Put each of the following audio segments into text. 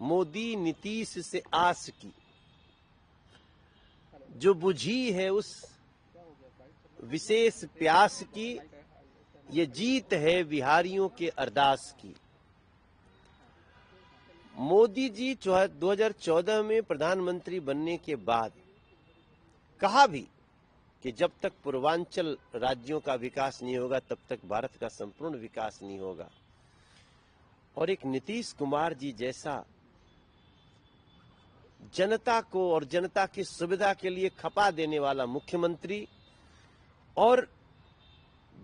मोदी नीतीश से आस की, जो बुझी है उस विशेष प्यास की, ये जीत है बिहारियों के अरदास की। मोदी जी 2014 में प्रधानमंत्री बनने के बाद कहा भी कि जब तक पूर्वांचल राज्यों का विकास नहीं होगा तब तक भारत का संपूर्ण विकास नहीं होगा। और एक नीतीश कुमार जी जैसा जनता को और जनता की सुविधा के लिए खपा देने वाला मुख्यमंत्री और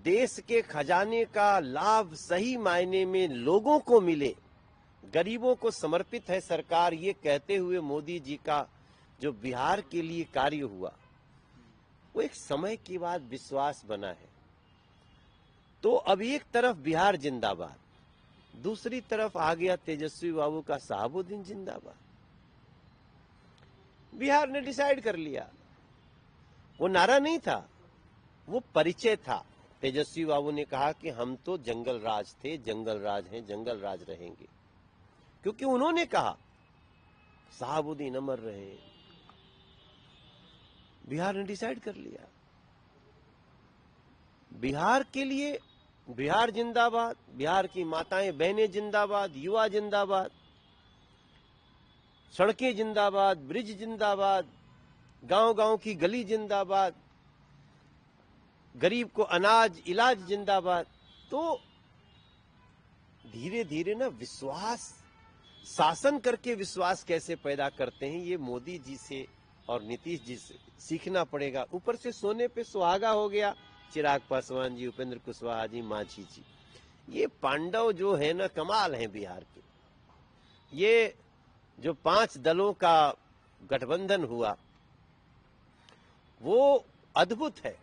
देश के खजाने का लाभ सही मायने में लोगों को मिले, गरीबों को समर्पित है सरकार, ये कहते हुए मोदी जी का जो बिहार के लिए कार्य हुआ वो एक समय के बाद विश्वास बना है। तो अब एक तरफ बिहार जिंदाबाद, दूसरी तरफ आ गया तेजस्वी बाबू का शहाबुद्दीन जिंदाबाद। बिहार ने डिसाइड कर लिया, वो नारा नहीं था, वो परिचय था। तेजस्वी बाबू ने कहा कि हम तो जंगल राज थे, जंगल राज हैं, जंगल राज रहेंगे, क्योंकि उन्होंने कहा शहाबुद्दीन अमर रहे। बिहार ने डिसाइड कर लिया, बिहार के लिए बिहार जिंदाबाद, बिहार की माताएं बहनें जिंदाबाद, युवा जिंदाबाद, सड़कें जिंदाबाद, ब्रिज जिंदाबाद, गांव-गांव की गली जिंदाबाद, गरीब को अनाज इलाज जिंदाबाद। तो धीरे धीरे ना विश्वास, शासन करके विश्वास कैसे पैदा करते हैं, ये मोदी जी से और नीतीश जी से सीखना पड़ेगा। ऊपर से सोने पे सुहागा हो गया चिराग पासवान जी, उपेंद्र कुशवाहा जी, मांझी जी, ये पांडव जो है ना कमाल है बिहार के। ये जो 5 दलों का गठबंधन हुआ वो अद्भुत है।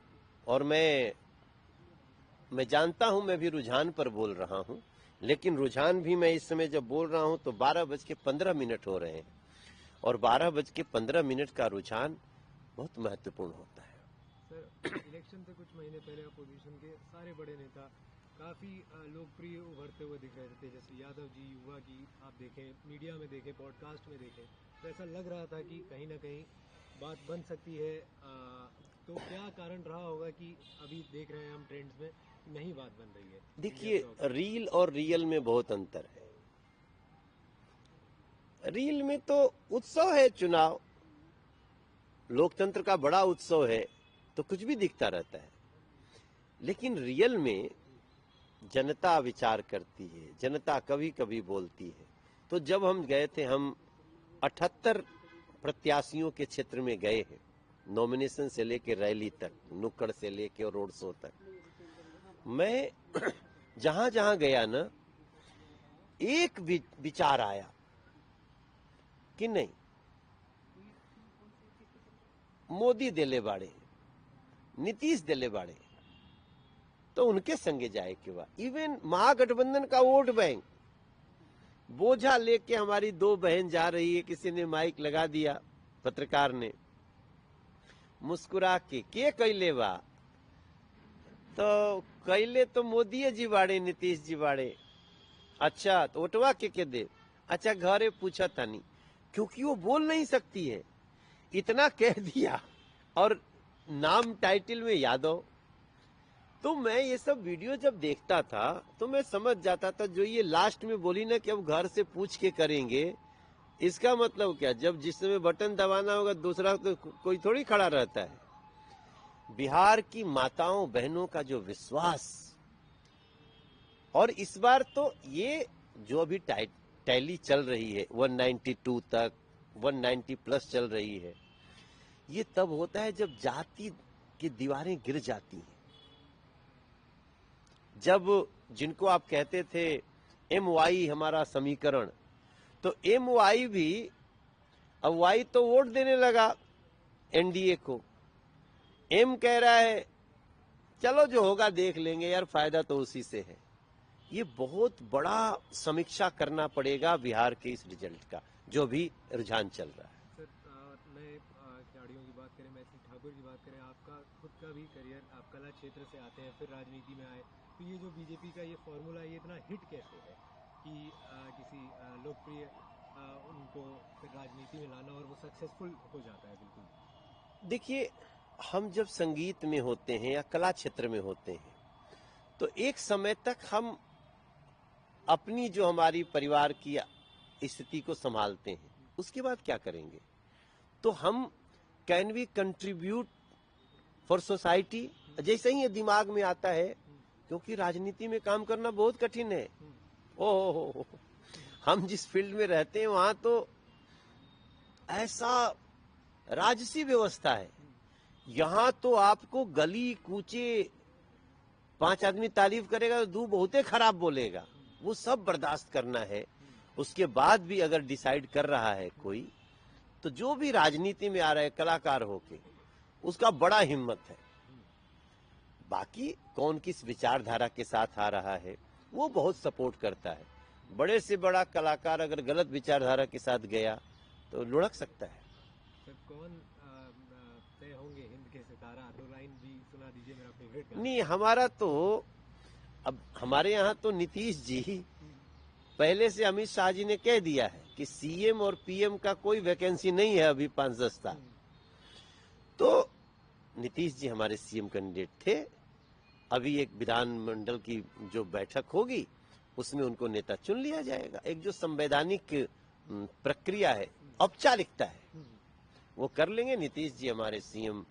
और मैं जानता हूं, मैं भी रुझान पर बोल रहा हूं, लेकिन रुझान भी मैं इस समय जब बोल रहा हूं तो 12:15 हो रहे हैं, और 12:15 का रुझान बहुत महत्वपूर्ण होता है। सर, इलेक्शन से कुछ महीने पहले अपोजिशन के सारे बड़े नेता काफ़ी लोकप्रिय उभरते हुए दिख रहे थे, जैसे यादव जी, युवा की आप देखें, मीडिया में देखें, पॉडकास्ट में देखें, तो ऐसा लग रहा था कि कहीं ना कहीं बात बन सकती है। तो क्या कारण रहा होगा कि अभी देख रहे हैं हम ट्रेंड्स में नहीं बात बन रही है? देखिए, रील और रियल में बहुत अंतर है। रील में तो उत्सव है, चुनाव लोकतंत्र का बड़ा उत्सव है, तो कुछ भी दिखता रहता है। लेकिन रियल में जनता विचार करती है, जनता कभी कभी बोलती है। तो जब हम गए थे, हम 78 प्रत्याशियों के क्षेत्र में गए हैं, नॉमिनेशन से लेकर रैली तक, नुक्कड़ से लेकर और रोड शो तक। मैं जहां जहां गया ना, एक विचार आया कि नहीं, मोदी दिले बाड़े, नीतीश दिले बाड़े, तो उनके संगे जाए के बाद। इवन महागठबंधन का वोट बैंक बोझा लेके हमारी 2 बहन जा रही है, किसी ने माइक लगा दिया, पत्रकार ने मुस्कुरा के कैले बा, तो कैले तो मोदी जी बाड़े, नीतीश जी बाड़े। अच्छा, तो वोटवा के दे? अच्छा, घरे पूछा था नहीं, क्योंकि वो बोल नहीं सकती है, इतना कह दिया, और नाम टाइटल में यादव। तो मैं ये सब वीडियो जब देखता था तो मैं समझ जाता था, जो ये लास्ट में बोली ना कि अब घर से पूछ के करेंगे, इसका मतलब क्या, जब जिस समय बटन दबाना होगा दूसरा तो कोई थोड़ी खड़ा रहता है। बिहार की माताओं बहनों का जो विश्वास, और इस बार तो ये जो अभी टैली चल रही है 192 तक, 190 प्लस चल रही है, ये तब होता है जब जाति की दीवारें गिर जाती हैं। जब जिनको आप कहते थे MY हमारा समीकरण, तो MY भी अब Y तो वोट देने लगा NDA को, M कह रहा है चलो जो होगा देख लेंगे यार, फायदा तो उसी से है। ये बहुत बड़ा समीक्षा करना पड़ेगा बिहार के इस रिजल्ट का, जो भी रुझान चल रहा है। सर, नए खिलाड़ियों की बात करें, मैथिली ठाकुर की बात करें, आपका खुद का भी करियर, आप कला क्षेत्र से आते हैं, फिर राजनीति में आए, तो ये जो बीजेपी का ये फॉर्मूला, ये इतना हिट कैसे है कि किसी लोकप्रिय उनको फिर राजनीति में लाना और वो सक्सेसफुल हो जाता है बिल्कुल? देखिए, हम जब संगीत में होते हैं या कला क्षेत्र में होते हैं तो एक समय तक हम अपनी जो हमारी परिवार की स्थिति को संभालते हैं, उसके बाद क्या करेंगे? तो हम can we contribute for society, जैसे ही ये दिमाग में आता है, क्योंकि राजनीति में काम करना बहुत कठिन है। ओ हम जिस फील्ड में रहते हैं वहां तो ऐसा राजसी व्यवस्था है। यहाँ तो आपको गली कूचे 5 आदमी तारीफ करेगा तो 2 बहुते खराब बोलेगा, वो सब बर्दाश्त करना है। उसके बाद भी अगर डिसाइड कर रहा है कोई, तो जो भी राजनीति में आ रहा है कलाकार होके, उसका बड़ा हिम्मत है। बाकी कौन किस विचारधारा के साथ आ रहा है वो बहुत सपोर्ट करता है। बड़े से बड़ा कलाकार अगर गलत विचारधारा के साथ गया तो लुढ़क सकता है। सर कौन तय होंगे हिंद के सितारा? 2 लाइन भी सुना दीजिए, मेरा फेवरेट गाना। नहीं, हमारा तो अब हमारे यहाँ तो नीतीश जी पहले से अमित शाह जी ने कह दिया है कि सीएम और पीएम का कोई वैकेंसी नहीं है अभी 5-10 साल। तो नीतीश जी हमारे सीएम कैंडिडेट थे। अभी एक विधानमंडल की जो बैठक होगी उसमें उनको नेता चुन लिया जाएगा। एक जो संवैधानिक प्रक्रिया है, औपचारिकता है, वो कर लेंगे। नीतीश जी हमारे सीएम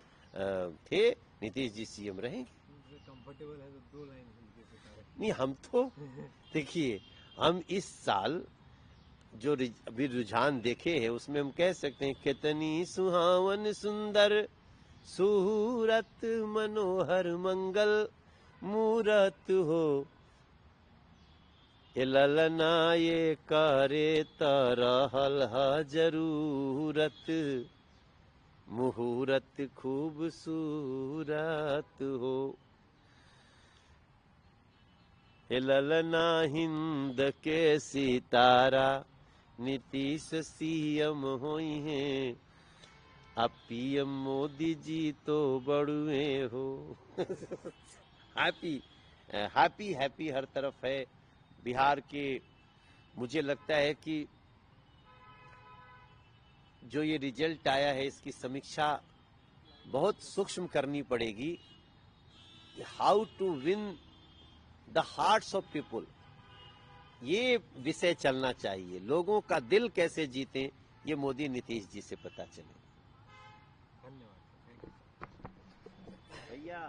थे, नीतीश जी सीएम रहेंगे। कंफर्टेबल है तो 2 लाइन हिंद के सितारे। नहीं, हम तो देखिए, हम इस साल जो अभी रुझान देखे हैं उसमें हम कह सकते हैं, कितनी सुहावन सुंदर सूरत मनोहर मंगल मूरत हो, ये ललना ये करे तरहल जरूरत, मुहूर्त खूबसूरत हो। हे ललना हिंद के सितारा, नीतीश सीएम होई हैं, अब पीएम मोदी जी तो बड़ुए हो। हैप्पी हैप्पी हैप्पी हर तरफ है बिहार के। मुझे लगता है कि जो ये रिजल्ट आया है इसकी समीक्षा बहुत सूक्ष्म करनी पड़ेगी। How to win the hearts of people, ये विषय चलना चाहिए। लोगों का दिल कैसे जीतें, ये मोदी नीतीश जी से पता चले। धन्यवाद। भैया